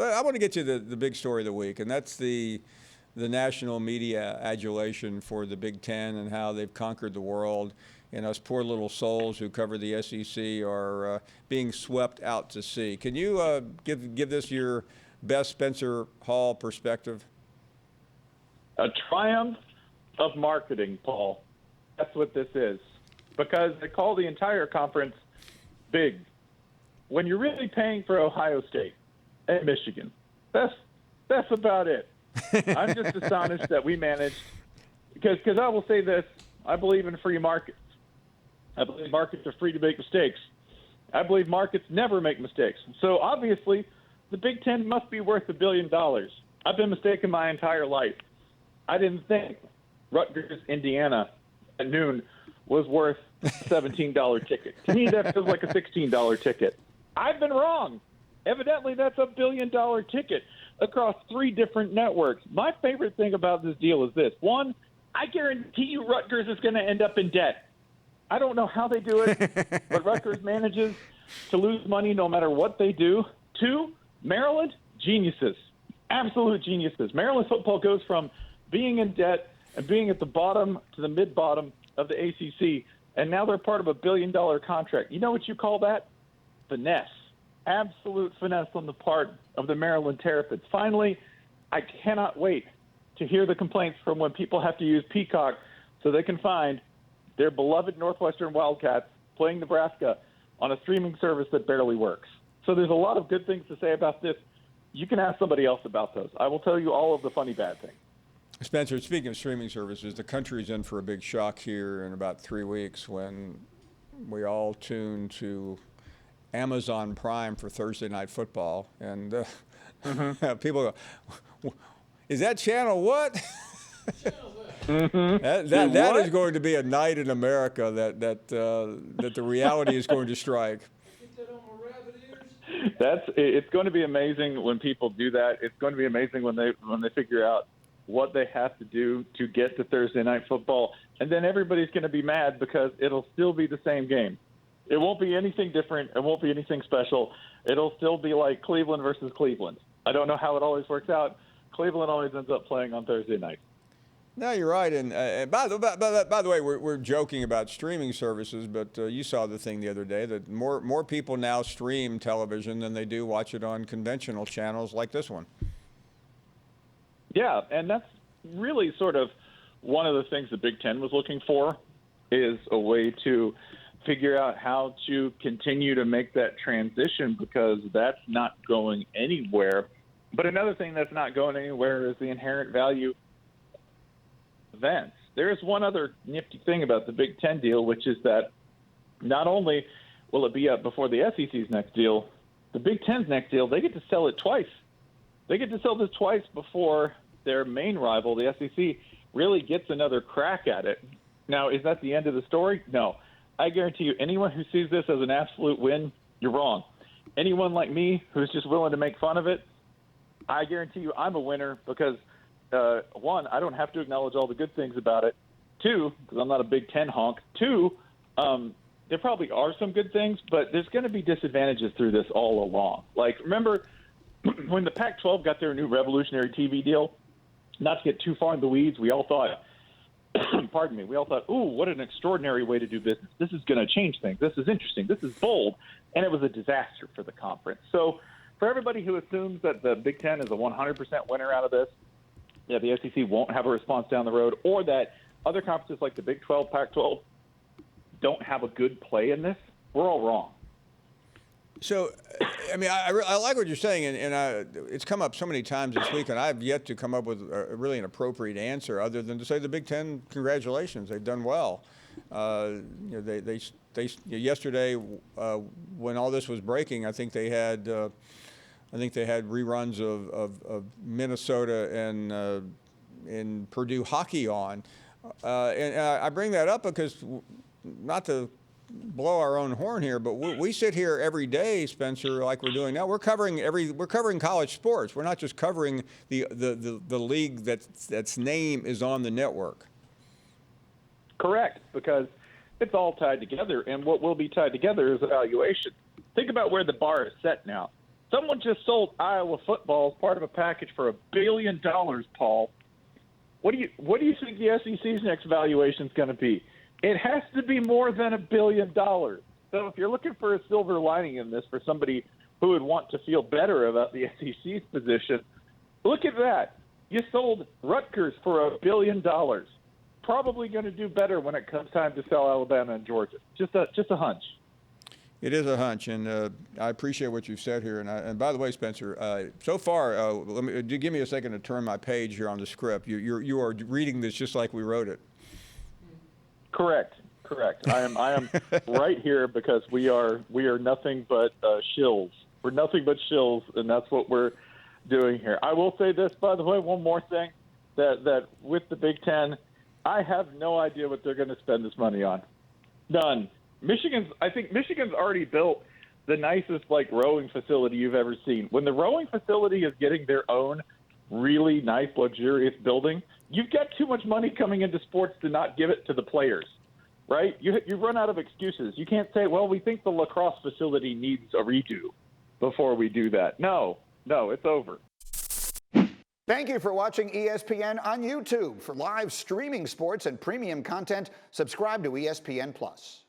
I want to get to the big story of the week, and that's the national media adulation for the Big Ten and how they've conquered the world. And us poor little souls who cover the SEC are being swept out to sea. Can you give this your best Spencer Hall perspective? A triumph of marketing, Paul. That's what this is. Because they call the entire conference big. When you're really paying for Ohio State and Michigan, that's about it. I'm just astonished that we managed, because I will say this, I believe in free markets. I believe markets are free to make mistakes. I believe markets never make mistakes. So obviously, the Big Ten must be worth $1 billion. I've been mistaken my entire life. I didn't think Rutgers, Indiana at noon was worth a $17 ticket. To me, that feels like a $16 ticket. I've been wrong. Evidently, that's a $1 billion ticket across 3 different networks. My favorite thing about this deal is this. One, I guarantee you Rutgers is going to end up in debt. I don't know how they do it, but Rutgers manages to lose money no matter what they do. 2, Maryland, geniuses, absolute geniuses. Maryland football goes from being in debt and being at the bottom to the mid-bottom of the ACC, and now they're part of a $1 billion contract. You know what you call that? Finesse. Absolute finesse on the part of the Maryland Terrapins. Finally, I cannot wait to hear the complaints from when people have to use Peacock so they can find their beloved Northwestern Wildcats playing Nebraska on a streaming service that barely works. So there's a lot of good things to say about this. You can ask somebody else about those. I will tell you all of the funny bad things. Spencer, speaking of streaming services, the country's in for a big shock here in about 3 weeks when we all tune to Amazon Prime for Thursday Night Football. And people go, is that channel what? That is going to be a night in America that the reality is going to strike. It's going to be amazing when people do that. It's going to be amazing when they figure out what they have to do to get to Thursday Night Football, and then everybody's going to be mad because it'll still be the same game. It won't be anything different. It won't be anything special. It'll still be like Cleveland versus Cleveland. I don't know how it always works out. Cleveland always ends up playing on Thursday night. No, you're right. And by the way, we're joking about streaming services, but you saw the thing the other day that more people now stream television than they do watch it on conventional channels like this one. Yeah, and that's really sort of one of the things the Big Ten was looking for, is a way to figure out how to continue to make that transition, because that's not going anywhere. But another thing that's not going anywhere is the inherent value events. There's one other nifty thing about the Big Ten deal, which is that not only will it be up before the SEC's next deal, the Big Ten's next deal, they get to sell it twice. They get to sell this twice before their main rival, the SEC, really gets another crack at it. Now, is that the end of the story? No. I guarantee you, anyone who sees this as an absolute win, you're wrong. Anyone like me who's just willing to make fun of it, I guarantee you I'm a winner, because one, I don't have to acknowledge all the good things about it. 2, because I'm not a Big Ten honk. 2, there probably are some good things, but there's going to be disadvantages through this all along. Like, remember when the Pac-12 got their new revolutionary TV deal? Not to get too far in the weeds, we all thought, pardon me, we all thought, ooh, what an extraordinary way to do business. This is going to change things. This is interesting. This is bold. And it was a disaster for the conference. So for everybody who assumes that the Big Ten is a 100% winner out of this, yeah, the SEC won't have a response down the road, or that other conferences like the Big 12, Pac-12 don't have a good play in this, we're all wrong. So, I mean, I like what you're saying, and it's come up so many times this week, and I've yet to come up with really an appropriate answer other than to say the Big Ten, congratulations, they've done well. They yesterday, when all this was breaking, I think they had reruns of Minnesota and Purdue hockey on, and I bring that up because, not to blow our own horn here, but we sit here every day, Spencer, like we're doing now. We're covering college sports. We're not just covering the league that's name is on the network. Correct, because it's all tied together, and what will be tied together is evaluation. Think about where the bar is set now. Someone just sold Iowa football as part of a package for $1 billion, Paul. What do you think the SEC's next valuation is going to be? It has to be more than $1 billion. So if you're looking for a silver lining in this for somebody who would want to feel better about the SEC's position, look at that. You sold Rutgers for $1 billion. Probably going to do better when it comes time to sell Alabama and Georgia. Just a hunch. It is a hunch, and I appreciate what you've said here. And by the way, Spencer, so far, give me a second to turn my page here on the script. You are reading this just like we wrote it. Correct. I am right here because we are nothing but shills. We're nothing but shills, and that's what we're doing here. I will say this, by the way, one more thing, that with the Big Ten, I have no idea what they're going to spend this money on. None. I think Michigan's already built the nicest rowing facility you've ever seen. When the rowing facility is getting their own really nice, luxurious building, you've got too much money coming into sports to not give it to the players, right? You run out of excuses. You can't say, well, we think the lacrosse facility needs a redo before we do that. No, it's over. Thank you for watching ESPN on YouTube. For live streaming sports and premium content, subscribe to ESPN+.